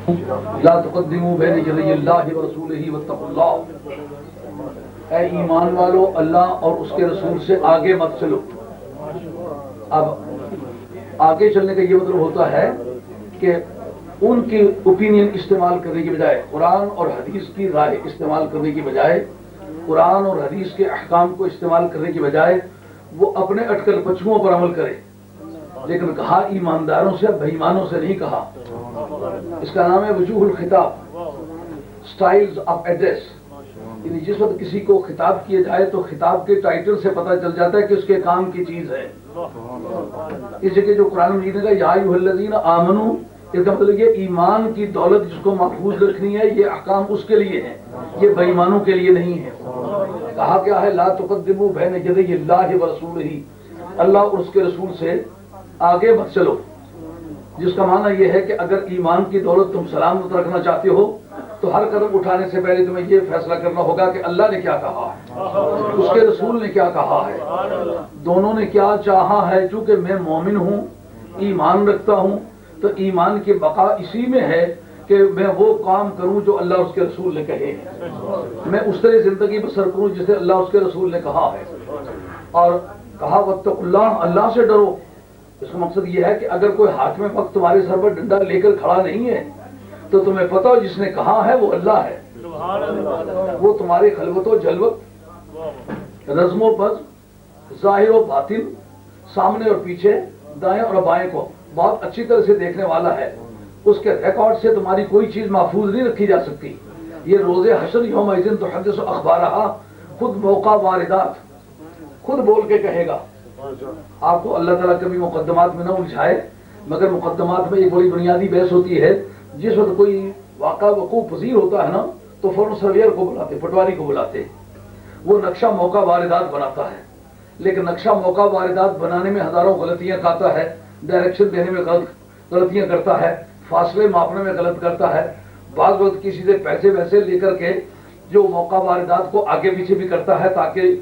لا تقدموا بین یدی اللہ ورسولہ واتقوا اللہ، اے ایمان والو اللہ اور اس کے رسول سے آگے مت چلو۔ اب آگے چلنے کا یہ مطلب ہوتا ہے کہ ان کی اوپینین استعمال کرنے کی بجائے، قرآن اور حدیث کی رائے استعمال کرنے کی بجائے، قرآن اور حدیث کے احکام کو استعمال کرنے کی بجائے وہ اپنے اٹکل پچھوؤں پر عمل کرے۔ لیکن کہا ایمانداروں سے، بے ایمانوں سے نہیں کہا۔ اس کا نام ہے وجوہ الخطاب، سٹائلز آف ایڈریس۔ یعنی جس وقت کسی کو خطاب کیا جائے تو خطاب کے ٹائٹل سے پتہ چل جاتا ہے کہ اس کے کام کی چیز ہے۔ اس جگہ جو قرآن مجید کا یا ایھا الذین آمنو، اس کا مطلب یہ ایمان کی دولت جس کو محفوظ رکھنی ہے، یہ احکام اس کے لیے ہیں، یہ بے ایمانوں کے لیے نہیں ہے۔ کہا کیا ہے؟ لا تقدموا بین یدی اللہ ورسولہ، اللہ اور اس کے رسول سے آگے مت چلو، جس کا معنی یہ ہے کہ اگر ایمان کی دولت تم سلامت رکھنا چاہتے ہو تو ہر قدم اٹھانے سے پہلے تمہیں یہ فیصلہ کرنا ہوگا کہ اللہ نے کیا کہا ہے، اس کے رسول نے کیا کہا ہے، دونوں نے کیا چاہا ہے۔ چونکہ میں مومن ہوں، ایمان رکھتا ہوں، تو ایمان کی بقا اسی میں ہے کہ میں وہ کام کروں جو اللہ اس کے رسول نے کہے ہیں، میں اس طرح زندگی بسر کروں جسے اللہ اس کے رسول نے کہا ہے۔ اور کہا واتقوا اللہ، اللہ سے ڈرو۔ اس کا مقصد یہ ہے کہ اگر کوئی حاکم وقت تمہارے سر پر ڈنڈا لے کر کھڑا نہیں ہے تو تمہیں پتہ ہو جس نے کہا ہے وہ اللہ ہے، وہ تمہاری خلوت و جلوت، رزم و بزم، ظاہر و باطن، سامنے اور پیچھے، دائیں اور بائیں کو بہت اچھی طرح سے دیکھنے والا ہے۔ اس کے ریکارڈ سے تمہاری کوئی چیز محفوظ نہیں رکھی جا سکتی۔ یہ روز حشر یومئذ تحدث اخبارہا، خود موقع واردات، خود بول کے کہے گا۔ آپ کو اللہ تعالیٰ کبھی مقدمات میں نہ الجھائے، مگر مقدمات میں ایک بڑی بنیادی بحث ہوتی ہے۔ جس وقت کوئی واقعہ وقوع پذیر ہوتا ہے نا تو فوراً سرویر کو بلاتے، پٹواری کو بلاتے، وہ نقشہ موقع واردات بناتا ہے۔ لیکن نقشہ موقع واردات بنانے میں ہزاروں غلطیاں کرتا ہے، ڈائریکشن دینے میں غلطیاں کرتا ہے، فاصلے ماپنے میں غلط کرتا ہے، بعض وقت کسی سے پیسے ویسے لے کر کے جو موقع واردات کو آگے پیچھے بھی کرتا ہے تاکہ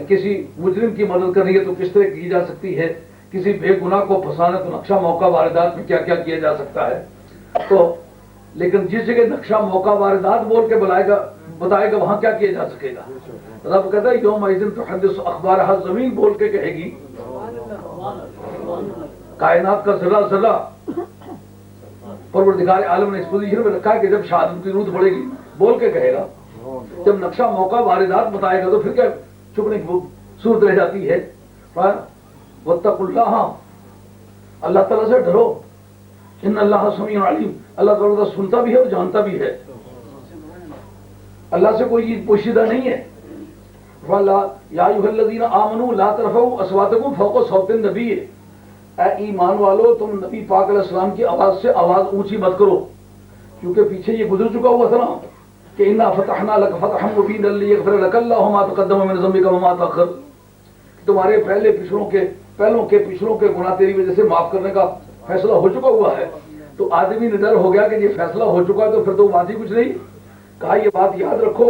کسی مجرم کی مدد کرنی ہے تو کس طرح کی جا سکتی ہے، کسی بے گناہ کو پھنسانا تو نقشہ موقع واردات میں کیا کیا کیا جا سکتا ہے۔ تو لیکن جس جگہ نقشہ موقع واردات بول کے بتائے گا وہاں کیا کیا جا سکے گا۔ رب کہتا ہے یومئذ تحدث اخبارہا، زمین بول کے کہے گی، کائنات کا ذرہ ذرہ پروردگار عالم نے اس پوزیشن میں رکھا ہے کہ جب شہادت کی روح پڑے گی بول کے کہے گا۔ جب نقشہ موقع واردات بتائے گا تو پھر کیا چھپنے کی صورت رہ جاتی ہے۔ واتقوا اللہ، اللہ تعالیٰ سے ڈرو، ان اللہ سمیع علیم، اللہ تعالیٰ سنتا بھی ہے اور جانتا بھی ہے، اللہ سے کوئی چیز پوشیدہ نہیں ہے۔ یا ایھا الذین آمنوا لا ترفعوا اصواتکم فوق صوت النبی، اے ایمان والو تم نبی پاک علیہ السلام کی آواز سے آواز اونچی مت کرو، کیونکہ پیچھے یہ گزر چکا ہوا تھا نا کہ انا فتحنا لک فتحا مبینا لیغفر لک اللہ ما تقدم من ذنبک وما تأخر، تمہارے پہلوں کے پچھلوں کے گناہ تیری وجہ سے معاف کرنے کا فیصلہ ہو چکا ہوا ہے۔ تو آدمی نڈر ہو گیا کہ یہ فیصلہ ہو چکا ہے تو پھر تو بات ہی کچھ نہیں۔ کہا یہ بات یاد رکھو،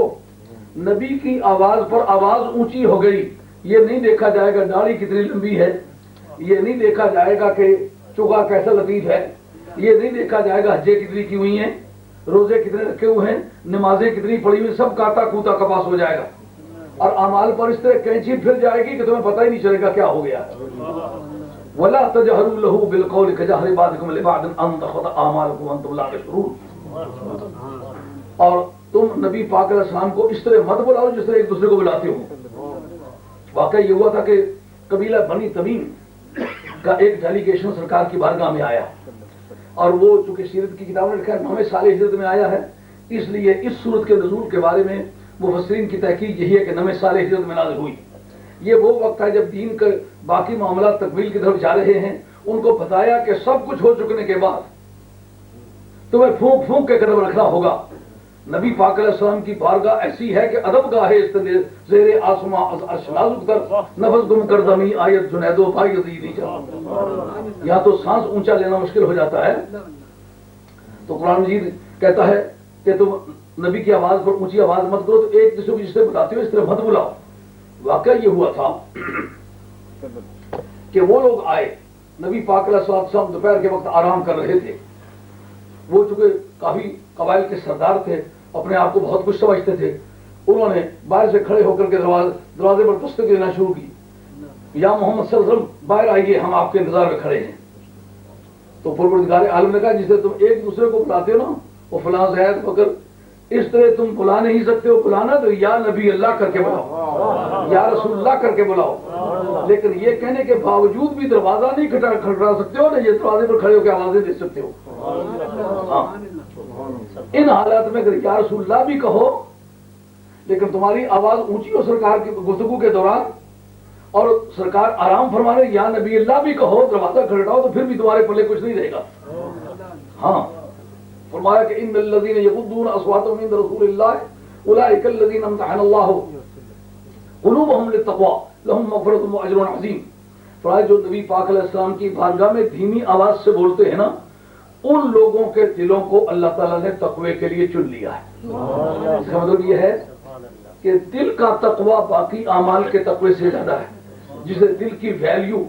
نبی کی آواز پر آواز اونچی ہو گئی، یہ نہیں دیکھا جائے گا داڑھی کتنی لمبی ہے، یہ نہیں دیکھا جائے گا کہ چوگا کیسا لطیف ہے، یہ نہیں دیکھا جائے گا حجیں کتنی کی ہوئی ہیں، روزے کتنے رکھے ہوئے ہیں، نمازیں کتنی پڑھی ہوئی، سب کاتا کوتا کپاس ہو جائے گا، اور اعمال پر اس طرح کینچی پھر جائے گی کہ تمہیں پتہ ہی نہیں چلے گا کیا ہو گیا ہے۔ وَلَا تَجْهَرُوا لَهُ بِالْقَوْلِ كَجَهْرِ بَعْضِكُمْ لِبَعْضٍ أَن تَحْبَطَ أَعْمَالُكُمْ وَأَنْتُمْ لَا تَشْعُرُونَ، اور تم نبی پاک علیہ السلام کو اس طرح مت بلاؤ جس طرح ایک دوسرے کو بلاتے ہو۔ واقعہ یہ ہوا تھا کہ قبیلہ بنی تمیم کا ایک ڈیلیگیشن سرکار کی بارگاہ میں آیا، اور وہ چونکہ سیرت کی کتابوں میں لکھا ہے 9 سال ہجرت میں آیا ہے، اس لیے اس صورت کے نزول کے بارے میں مفسرین کی تحقیق یہی ہے کہ 9 سال ہجرت میں نازل ہوئی۔ یہ وہ وقت ہے جب دین کے باقی معاملات تکمیل کی طرف جا رہے ہیں، ان کو بتایا کہ سب کچھ ہو چکنے کے بعد تمہیں پھونک پھونک کے قدم رکھنا ہوگا۔ نبی پاک علیہ السلام کی بارگاہ ایسی ہے کہ ادب گاہ زیر آسماں عرش نازک تر، نفس گم کر دمی آیت جنید و پائی یزید نیچا، یہاں تو سانس اونچا لینا مشکل ہو جاتا ہے۔ تو قرآن مجید کہتا ہے کہ تم نبی کی آواز پر اونچی آواز مت کرو، تو ایک دوسرے کو جس طرح بلاتے ہو اس طرح مت بلاؤ۔ واقعہ یہ ہوا تھا کہ وہ لوگ آئے، نبی پاک علیہ السلام دوپہر کے وقت آرام کر رہے تھے، وہ چونکہ کافی قبائل کے سردار تھے، اپنے آپ کو بہت کچھ سمجھتے تھے، انہوں نے باہر سے کھڑے ہو کر کے دروازے پر دستک دینا شروع کی، یا محمد صلی اللہ علیہ وسلم باہر آئیے، ہم آپ کے انتظار میں کھڑے ہیں۔ تو پروردگار عالم نے کہا جسے تم ایک دوسرے کو بلاتے ہو نا، وہ فلاں زید بکر، اس طرح تم بلا نہیں سکتے ہو، بلانا تو یا نبی اللہ کر کے بلاؤ، یا رسول اللہ کر کے بلاؤ، لیکن یہ کہنے کے باوجود بھی دروازہ نہیں کھٹکھٹا سکتے ہو نا، یہ دروازے پر کھڑے ہو کے آوازیں دے سکتے ہو۔ ہاں، ان حالات میں اگر یا رسول اللہ بھی کہو لیکن تمہاری آواز اونچی ہو سرکار کی گفتگو کے دوران، اور سرکار آرام فرما رہے یا نبی اللہ بھی کہو، دروازہ کھٹکھٹاؤ، تو پھر بھی تمہارے پلے کچھ نہیں رہے گا۔ ہاں، فرمایا کہ ان الذین یغضون اصواتهم عند رسول اللہ اولئک الذین امتحن اللہ قلوبهم للتقوی لهم مغفرۃ واجر عظیم۔ فرمایا جو نبی پاک علیہ السلام کی بارگاہ میں دھیمی آواز سے بولتے ہیں نا، ان لوگوں کے دلوں کو اللہ تعالیٰ نے تقوی کے لیے چن لیا ہے۔ اس کا مطلب یہ ہے کہ دل کا تقوی باقی اعمال کے تقوی سے زیادہ ہے، جسے دل کی ویلیو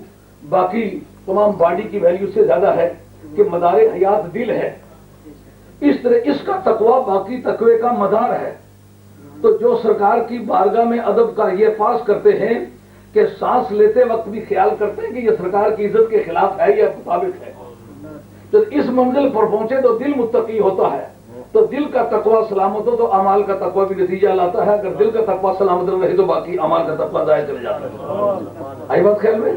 باقی تمام باڈی کی ویلیو سے زیادہ ہے کہ مدار حیات دل ہے، اس طرح اس کا تقوی باقی تقوی کا مدار ہے۔ تو جو سرکار کی بارگاہ میں ادب کا یہ پاس کرتے ہیں کہ سانس لیتے وقت بھی خیال کرتے ہیں کہ یہ سرکار کی عزت کے خلاف ہے یا مطابق ہے، تو اس منزل پر پہنچے تو دل متقی ہوتا ہے، تو دل کا تقوی سلامت ہو تو اعمال کا تقوی بھی نتیجہ لاتا ہے، اگر دل کا تقوی سلامت رہے تو باقی اعمال کا تقوی ضائع چلے جاتا ہے۔ آئی بات خیال میں؟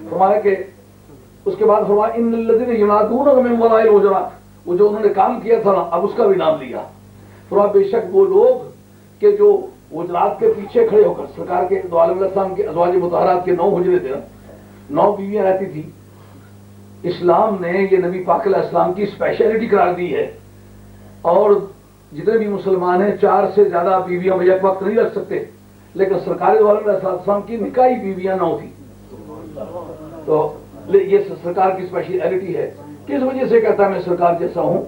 فرمایا کہ اس کے بعد فرمایا ان الذین ینادونک من وراء الحجرات، وہ جو انہوں نے کام کیا تھا نا، اب اس کا بھی نام لیا۔ فرمایا بے شک وہ لوگ کہ جو حجرات کے پیچھے کھڑے ہو کر، سرکار کے دو عالم علیہ السلام کے ازواج مطہرات کے 9 حجرے تھے نا، 9 بیویاں رہتی تھی۔ اسلام نے یہ نبی پاک علیہ السلام کی اسپیشلٹی قرار دی ہے، اور جتنے بھی مسلمان ہیں 4 سے زیادہ بیویاں یک وقت نہیں رکھ سکتے، لیکن سرکار دو عالم علیہ السلام کی نکاحی بیویاں 9 تھی، تو یہ سرکار کی اسپیشلٹی ہے۔ کس وجہ سے کہتا ہے میں سرکار جیسا ہوں؟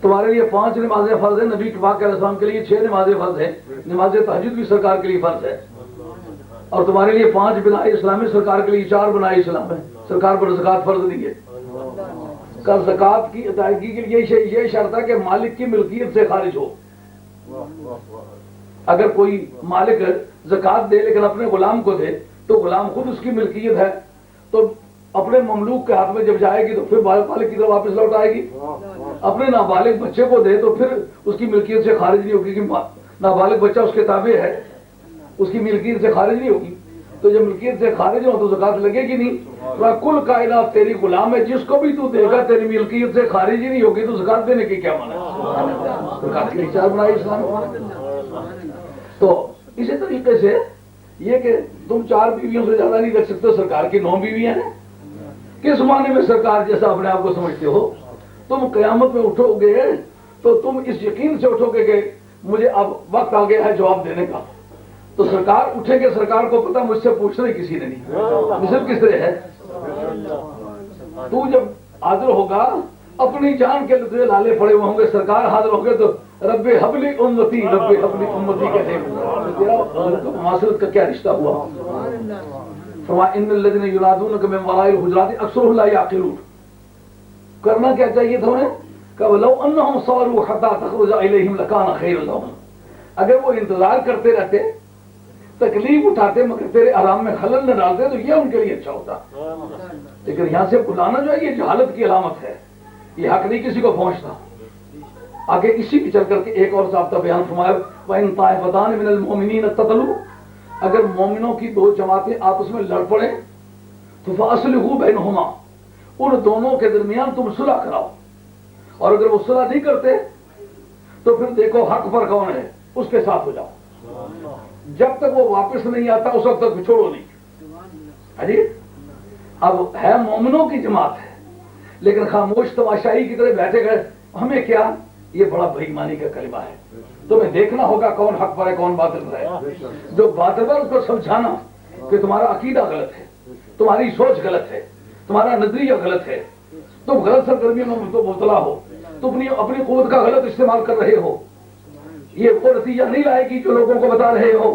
تمہارے لیے 5 نمازیں فرض ہیں، نبی پاک علیہ السلام کے لیے 6 نمازیں فرض ہیں، نماز تہجد بھی سرکار کے لیے فرض ہے، اور تمہارے لیے 5 بنائے اسلام ہے، سرکار کے لیے 4 بنائے اسلام ہے، سرکار پر زکوٰۃ فرض نہیں ہے۔ کا زکوٰۃ کی ادائیگی کے لیے یہ شرط ہے کہ مالک کی ملکیت سے خارج ہو۔ اگر کوئی مالک زکوٰۃ دے لیکن اپنے غلام کو دے تو غلام خود اس کی ملکیت ہے، تو اپنے مملوک کے ہاتھ میں جب جائے گی تو پھر مالک کی طرف واپس لوٹ آئے گی۔ اپنے نابالغ بچے کو دے تو پھر اس کی ملکیت سے خارج نہیں ہوگی، کہ نابالغ بچہ اس کے تابع ہے، اس کی ملکیت سے خارج نہیں ہوگی۔ تو جب ملکیت سے خارج ہو تو زکوٰۃ لگے گی نہیں۔ کل کائنات تیری غلام ہے، جس کو بھی تو دے گا تیری ملکیت سے خارج ہی نہیں ہوگی، تو زکوٰۃ دینے کی کیا معنی ہے؟ زکوٰۃ کے لیے 4 بنائی اسلام۔ تو اسی طریقے سے یہ کہ تم 4 بیویوں سے زیادہ نہیں رکھ سکتے، سرکار کی 9 بیویاں ہیں۔ کس معنی میں سرکار جیسا اپنے آپ کو سمجھتے ہو؟ تم قیامت میں اٹھو گے تو تم اس یقین سے اٹھو گے کہ مجھے اب وقت آ گیا ہے جواب دینے کا۔ تو سرکار اٹھے گے، سرکار کو پتا مجھ سے پوچھنا ہی کسی نے نہیں، مثل کس طرح ہے؟ تو جب حاضر ہوگا اپنی جان کے لطفے لالے پڑے ہوئے ہوں گے، سرکار حاضر ہوں گے تو رب حبلی امتی، رب حبلی امتی کہتے ہیں، تیرا معاشرت کا کیا رشتہ ہوا؟ فرمایا ان الذین ینادونک من وراء الحجرات اکثرهم لا یعقلون۔ کرنا کیا چاہیے تھا انہیں؟ کہ لو انہم صبروا حتی تخرج الیہم لکان خیر لہم، اگر وہ انتظار کرتے رہتے، تکلیف اٹھاتے مگر تیرے آرام میں خلل نہ ڈالتے تو یہ ان کے لیے اچھا ہوتا۔ لیکن یہاں سے بلانا جو ہے یہ جہالت کی علامت ہے، یہ حق نہیں کسی کو پہنچتا۔ آگے اسی پہ چل کر کے ایک اور ضابطہ بیان فرمایا وَإِن طَائِفَتَانِ مِنَ الْمُؤْمِنِينَ اقْتَتَلُوا، اگر مومنوں کی 2 جماعتیں آپس میں لڑ پڑیں تو فَأَصْلِحُوا بَيْنَهُمَا، ان دونوں کے درمیان تم صلح کراؤ، اور اگر وہ صلح نہیں کرتے تو پھر دیکھو حق پر کون ہے، اس کے ساتھ ہو جاؤ، جب تک وہ واپس نہیں آتا اس وقت تک چھوڑو نہیں۔ جی اب ہے مومنوں کی جماعت ہے لیکن خاموش تماشائی کی طرح بیٹھے گئے، ہمیں کیا؟ یہ بڑا بے ایمانی کا کلمہ ہے۔ تمہیں دیکھنا ہوگا کون حق پر ہے کون باطل پر ہے، جو باطل پر اس کو سمجھانا کہ تمہارا عقیدہ غلط ہے، تمہاری سوچ غلط ہے، تمہارا نظریہ غلط ہے، تم غلط سرگرمیوں میں مبتلا ہو، تم اپنی قوت کا غلط استعمال کر رہے ہو، یہ وہ نتیجہ نہیں لائے گی جو لوگوں کو بتا رہے ہو۔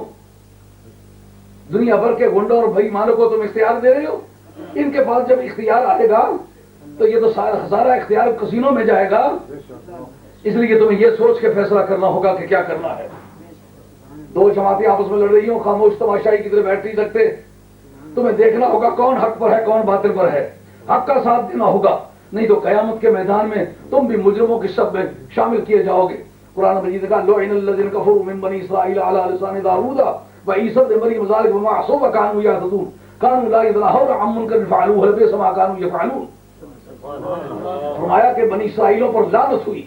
دنیا بھر کے گنڈوں اور بے ایمانوں کو تم اختیار دے رہے ہو، ان کے پاس جب اختیار آئے گا تو یہ تو سارا اختیار کسینوں میں جائے گا. اس لیے تمہیں یہ سوچ کے فیصلہ کرنا ہوگا کہ کیا کرنا ہے. دو جماعتیں آپس میں لڑ رہی ہوں، خاموش تماشائی کی طرح بیٹھ نہیں سکتے. تمہیں دیکھنا ہوگا کون حق پر ہے کون باطل پر ہے، حق کا ساتھ دینا ہوگا، نہیں تو قیامت کے میدان میں تم بھی مجرموں کی صف میں شامل کیے جاؤ گے. قرآن مجید کا لعن الذین کفروا من بنی اسرائیل علی لسان داؤد وعیسی ابن مریم ذلک بما عصوا وکانوا یعتدون کانوا لا ینہون عن منکر فعلوه لبئس ما کانوا یفعلون. فرمایا کہ بنی اسرائیلوں پر لعنت ہوئی.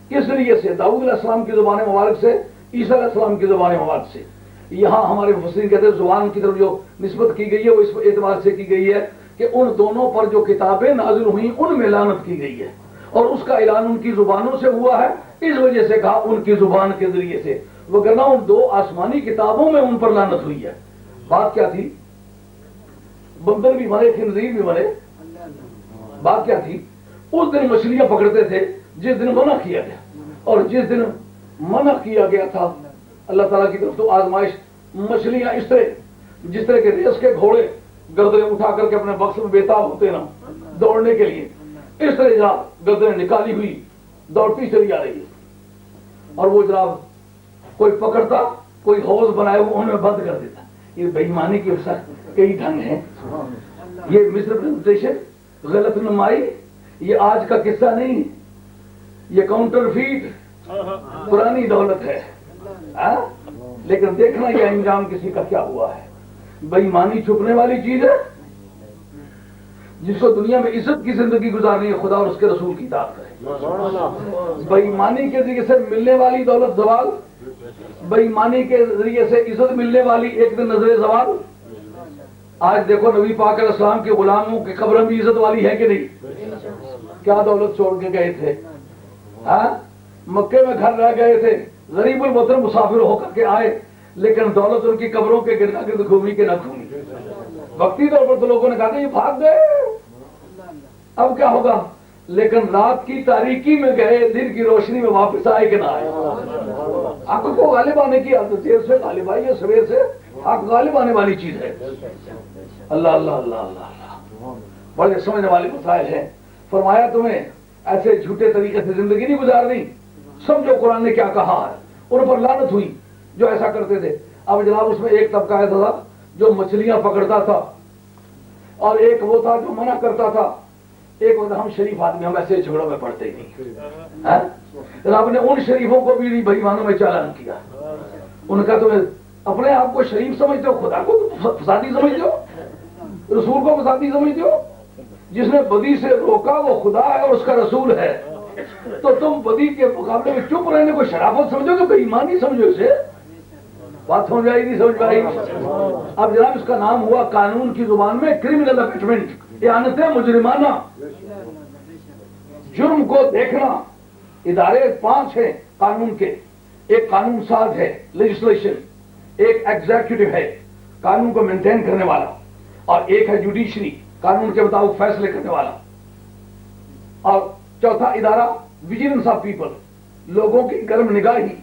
کس ذریعے سے؟ داؤد علیہ السلام کی زبان مبارک سے، عیسی علیہ السلام کی زبان مبارک سے. یہاں ہمارے مفسرین کہتے ہیں زبان کی طرف جو نسبت کی گئی ہے وہ اس اعتبار سے کی گئی ہے کہ ان دونوں پر جو کتابیں نازل ہوئیں ان میں لعنت کی گئی ہے، اور اس کا اعلان ان کی زبانوں سے ہوا ہے، اس وجہ سے کہا ان کی زبان کے ذریعے سے، وگرنہ ان دو آسمانی کتابوں میں ان پر لعنت ہوئی ہے. بات کیا تھی؟ بندر بھی مرے، خنزیر بھی مرے. بات کیا تھی؟ اس دن مچھلیاں پکڑتے تھے جس دن منع کیا گیا، اور جس دن منع کیا گیا تھا اللہ تعالیٰ کی طرف تو آزمائش، مچھلیاں اس طرح جس طرح کے ریس کے گھوڑے گردنیں اٹھا کر کے اپنے بکس میں بےتاب ہوتے نا دوڑنے کے لیے، اس طرح جناب گردنیں نکالی ہوئی دوڑتی چلی آ رہی ہے. اور وہ جناب کوئی پکڑتا، کوئی حوض بنائے ہوئے ان میں بند کر دیتا. یہ بے ایمانی کی سخت کئی ڈھنگ ہیں. یہ مصر پریزنٹیشن، غلط نمائی، یہ آج کا قصہ نہیں، یہ کاؤنٹر فیٹ پرانی دولت ہے. لیکن دیکھنا یہ انجام کسی کا کیا ہوا ہے. بے ایمانی چھپنے والی چیز ہے. جس کو دنیا میں عزت کی زندگی گزارنی ہے خدا اور اس کے رسول کی اطاعت کرے. بے ایمانی کے ذریعے سے ملنے والی دولت زوال، بے ایمانی کے ذریعے سے عزت ملنے والی ایک دن نظر زوال. آج دیکھو نبی پاک علیہ السلام کے غلاموں کی قبر بھی عزت والی ہے کہ نہیں؟ کیا دولت چھوڑ کے گئے تھے. مکے میں گھر رہ گئے تھے، غریب الوطن مسافر ہو کر کے آئے، لیکن دولت ان کی قبروں کے گردا گرد گھومی کہ نہ گھومی. وقتی طور پر تو لوگوں نے کہا تھا یہ بھاگ گئے، اب کیا ہوگا؟ لیکن رات کی تاریکی میں گئے، دن کی روشنی میں واپس آئے کہ نہ آئے. حق کو غالب آنے کی عادت، دیر سے غالب آئی ہے، سویر سے حق غالب آنے والی چیز ہے. اللہ اللہ اللہ اللہ اللہ، بڑے سمجھنے والے مسائل ہیں. فرمایا تمہیں ایسے جھوٹے طریقے سے زندگی نہیں گزارنی. سمجھو قرآن نے کیا کہا ہے. ان پر لعنت ہوئی جو ایسا کرتے تھے. اب جناب اس میں ایک طبقہ ایسا تھا جو مچھلیاں پکڑتا تھا، اور ایک وہ تھا جو منع کرتا تھا. ایک وقت ہم شریف آدمی، ہم ایسے جھگڑوں میں پڑتے ہی نہیں. جناب نے ان شریفوں کو بھی بے ایمانوں میں چالان کیا. ان کا تم اپنے آپ کو شریف سمجھتے ہو، خدا کو فسادی سمجھتے ہو، رسول کو فسادی سمجھتے ہو. جس نے بدی سے روکا وہ خدا ہے اور اس کا رسول ہے، تو تم بدی کے مقابلے میں چپ رہنے کو شرافت سمجھو تو بے ایمانی سمجھو. اسے بات سمجھ آئی نہیں سمجھ پائی. اب جناب اس کا نام ہوا قانون کی زبان میں کرمنل ابیٹمنٹ، اعانت مجرمانہ. جرم کو دیکھنا. ادارے 5 ہیں قانون کے. ایک قانون ساز ہے لیجسلیشن، ایک ایگزیکٹو ہے قانون کو مینٹین کرنے والا، اور ایک ہے جوڈیشری قانون کے مطابق فیصلے کرنے والا، اور چوتھا ادارہ ویجیلنس آف پیپل، لوگوں کی گرم نگاہی.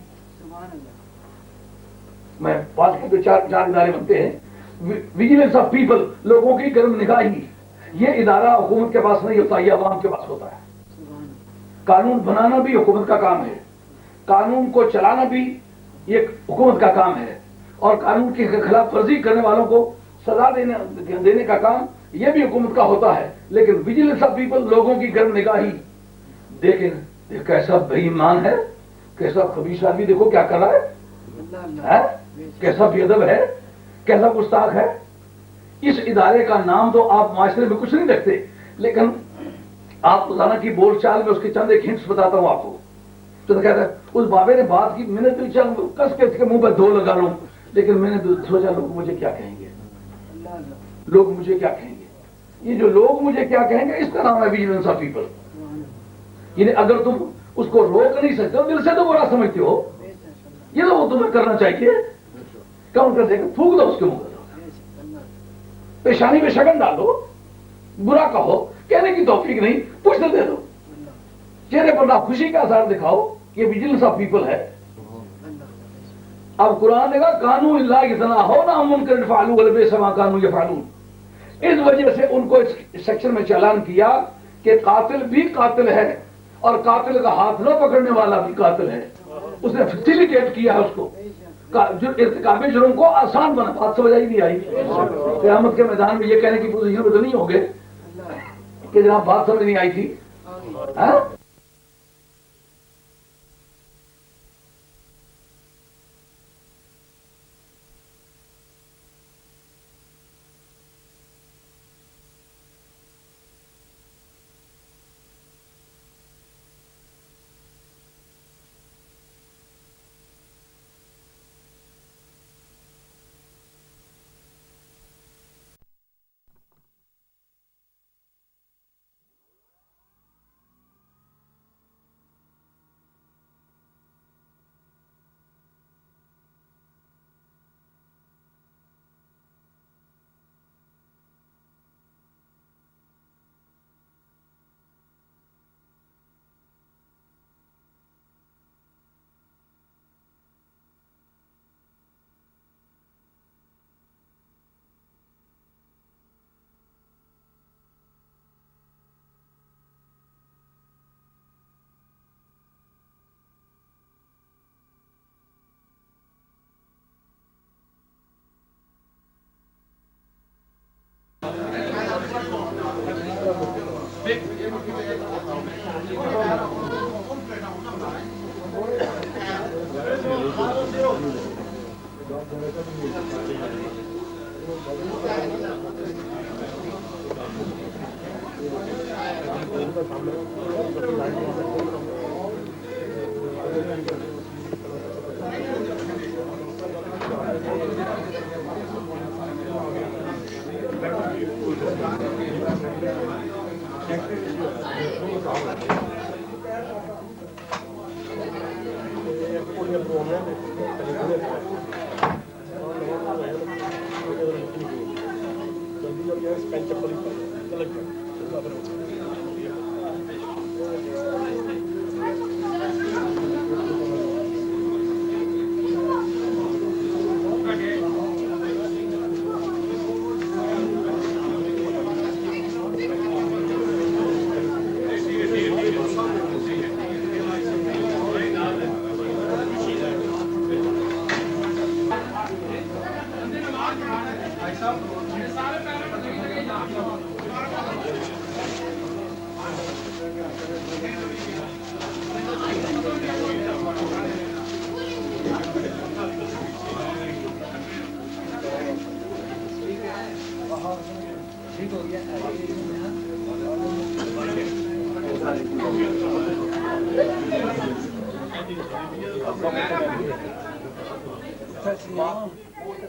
میں بات کی تو 4 ادارے بنتے ہیں. ویجیلنس آف پیپل، لوگوں کی گرم نگاہی. یہ ادارہ حکومت کے پاس نہیں ہوتا، یہ عوام کے پاس ہوتا ہے. قانون بنانا بھی حکومت کا کام ہے، قانون کو چلانا بھی یہ حکومت کا کام ہے، اور قانون کی خلاف ورزی کرنے والوں کو سزا دینے کا کام یہ بھی حکومت کا ہوتا ہے. لیکن ویجیلنس آف پیپل، لوگوں کی گرم نگاہی. دیکھیں کیسا بے ایمان ہے، کیسا خبیث آدمی، دیکھو کیا کر رہا ہے، کیسا بے ادب ہے، کیسا گستاخ ہے. اس ادارے کا نام تو آپ معاشرے میں کچھ نہیں رکھتے، لیکن آپ روزانہ کی بول چال میں اس کے چند ایک ہنٹس بتاتا ہوں آپ کو. تو کہتا ہے اس بابے نے بات کی، میں نے تو چل کس کے اس کے منہ پہ 2 لگا لوں، لیکن میں نے سوچا لوگ مجھے کیا کہیں گے، لوگ مجھے کیا کہیں گے. یہ جو لوگ مجھے کیا کہیں گے، اس کا نام ہے ویجیلنس آف پیپل. یعنی اگر تم اس کو روک نہیں سکتے ہو، دل سے تو برا سمجھتے ہو، یہ تو وہ تمہیں کرنا چاہیے. کون کر دے گا؟ تھوک دو اس کے منہ، پیشانی میں شگن ڈالو، برا کہو، کہنے کی توفیق نہیں، پوچھ دے دو، چہرے پر خوشی کا اثر دکھاؤ. یہ ویجیلنس آف پیپل ہے. اب قرآن نے کہا قانون اللہ اتنا ہو نہ منکر فعلوا ولبئس ما كانوا يفعلون. اس وجہ سے ان کو اس سیکشن میں چالان کیا کہ قاتل بھی قاتل ہے اور قاتل کا ہاتھ نہ پکڑنے والا بھی قاتل ہے. اس نے فیسیلیٹیٹ کیا اس کو جو ارتکاب جرم کو آسان بنا. بات سمجھ آئی نہیں آئی؟ قیامت کے میدان میں یہ کہنے کی پوزیشن میں تو نہیں ہوگے کہ جناب بات سمجھ نہیں آئی تھی.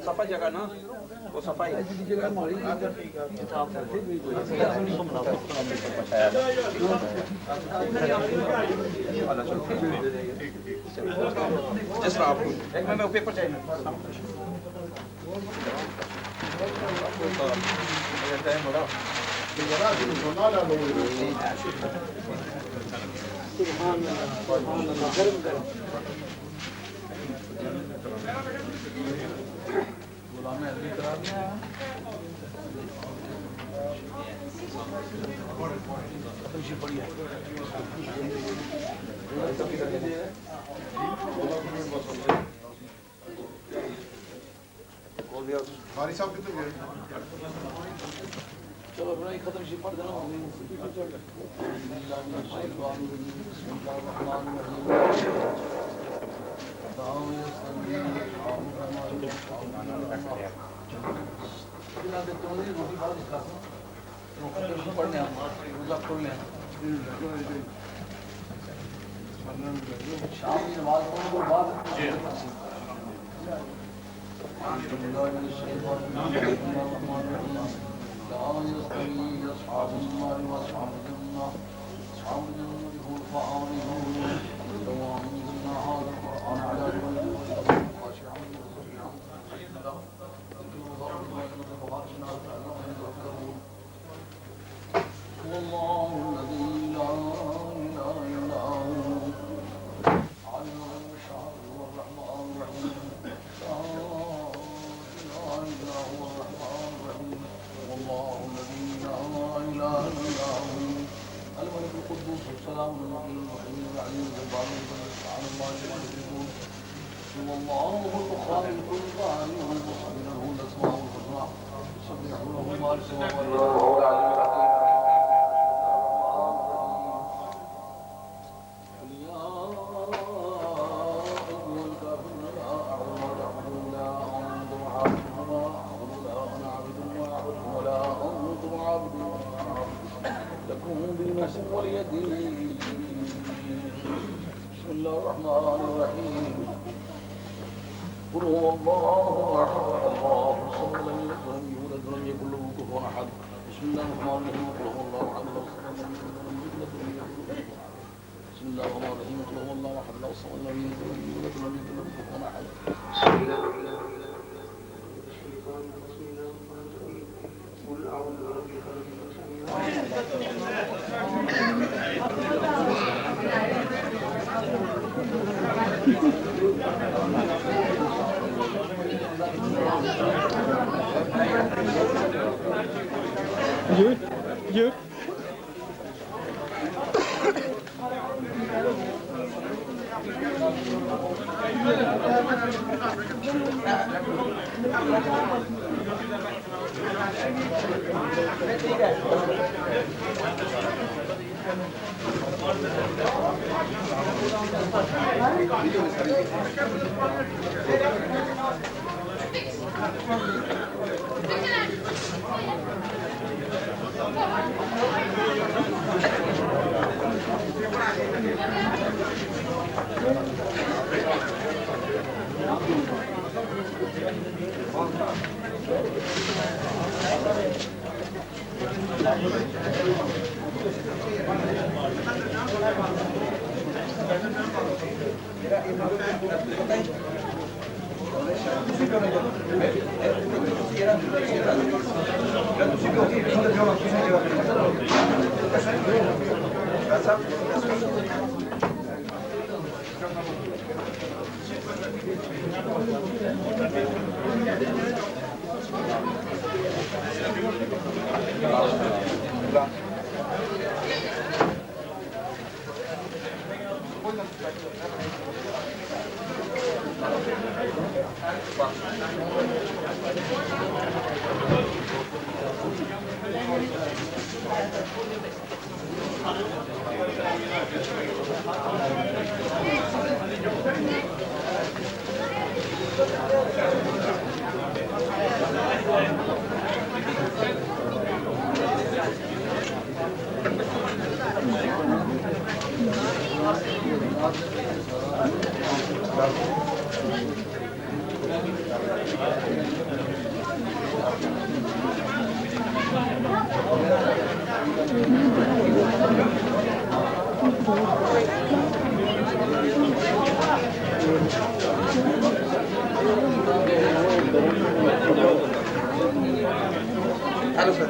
صفا جگہ نا وہ صفائی جس طرح آپ ایک میں پیپر چاہیے باری صاحب کتنے گئے چلو اپنا ختم شی پڑھ دینا پڑھنے شام کی نماز پڑھنے کے بعد اللہ القدوس السلام المؤمن المحيي العليم الجبار سبحان الله وما يشركون هو الله الخالق البارئ المصور له الاسماء الحسنى يسبح له ما في السماوات وهو العلي الحكيم واليدين بسم الله الرحمن الرحيم قل هو الله احد الله الصمد لم يلد ولم يولد ولم يكن له كفوا احد بسم الله الرحمن الرحيم قل هو الله احد الله الصمد لم يلد ولم يولد ولم يكن له بسم الله الرحمن الرحيم قل هو الله احد الله الصمد لم يلد ولم يولد ولم يكن له كفوا احد قل اعوذ برب Dứt. Halo sir,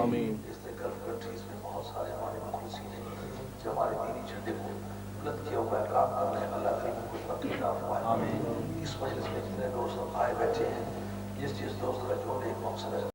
آمین اس نے گلف کنٹریز میں بہت سارے ہمارے مخلصین ہیں جو ہمارے دینی جھنڈے کو بلند کیا ہوا ہے کام کر رہے ہیں اللہ کی کچھ وقت فرمائے آمین اس مجلس میں جتنے دوست آئے بیٹھے ہیں جس دوست کا جو ایک مقصد ہے